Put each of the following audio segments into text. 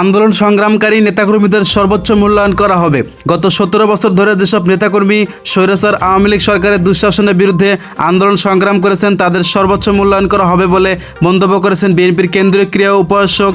আন্দোলন সংগ্রামকারী নেতাকর্মীদের সর্বোচ্চ মূল্যায়ন করা হবে। গত 17 বছর ধরে যেসব নেতাকর্মী স্বৈরাচার আওয়ামী লীগ সরকারের দুঃশাসনের বিরুদ্ধে আন্দোলন সংগ্রাম করেছেন তাদের সর্বোচ্চ মূল্যায়ন করা হবে বলে মন্তব্য করেছেন বিএনপির কেন্দ্রীয় ক্রীড়া উপাসক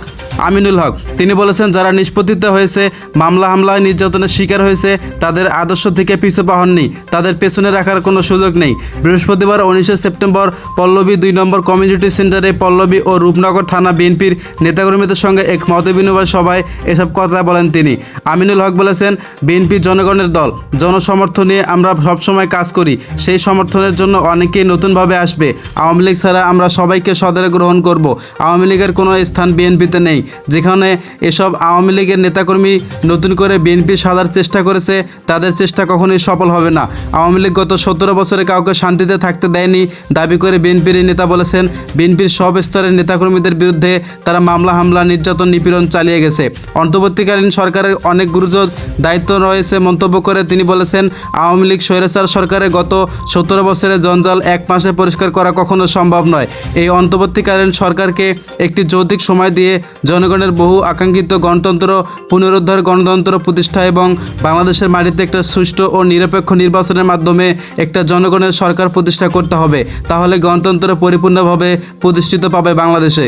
আমিনুল হক। তিনি বলেছেন, যারা নিষ্পত্তিত হয়েছে, মামলা হামলায় নির্যাতনের শিকার হয়েছে, তাদের আদর্শ থেকে পিছু পা হননি, তাদের পেছনে রাখার কোনো সুযোগ নেই। বৃহস্পতিবার 19 সেপ্টেম্বর পল্লবী 2 নম্বর কমিউনিটি সেন্টারে পল্লবী ও রূপনগর থানা বিএনপির নেতাকর্মীদের সঙ্গে এক মতবিনিময় সভায় এসব কথা বলেন তিনি। আমিনুল হক বলেছেন, বিএনপি জনগণের দল, জনসমর্থন নিয়ে আমরা সবসময় কাজ করি। সেই সমর্থনের জন্য অনেকেই নতুনভাবে আসবে। আওয়ামী লীগ ছাড়া আমরা সবাইকে সদরে গ্রহণ করব। আওয়ামী লীগের কোনো স্থান বিএনপিতে নেই। যেখানে এসব আওয়ামী লীগের নেতাকর্মী নতুন করে বিএনপি সাজার চেষ্টা করেছে, তাদের চেষ্টা কখনোই সফল হবে না। আওয়ামী লীগ গত 17 বছরে কাউকে শান্তিতে থাকতে দেয়নি দাবি করে বিএনপির নেতা বলেছেন, বিএনপির সব স্তরের নেতাকর্মীদের বিরুদ্ধে তারা মামলা হামলা, নির্যাতন, নিপীড়ন চালিয়ে গেছে। অন্তর্বর্তীকালীন সরকারের অনেক গুরুতর দায়িত্ব রয়েছে মন্তব্য করে তিনি বলেছেন, আওয়ামী লীগ স্বৈরাচার সরকারের গত 17 বছরের জঞ্জাল 1 মাসে পরিষ্কার করা কখনো সম্ভব নয়। এই অন্তর্বর্তীকালীন সরকারকে একটি যৌক্তিক সময় দিয়ে জনগণের বহু আকাঙ্ক্ষিত গণতন্ত্র পুনরুদ্ধার, গণতন্ত্র প্রতিষ্ঠা এবং বাংলাদেশের মাটিতে একটা সুষ্ঠু ও নিরপেক্ষ নির্বাচনের মাধ্যমে একটা জনগণের সরকার প্রতিষ্ঠা করতে হবে। তাহলে গণতন্ত্র পরিপূর্ণভাবে প্রতিষ্ঠিত পাবে বাংলাদেশে।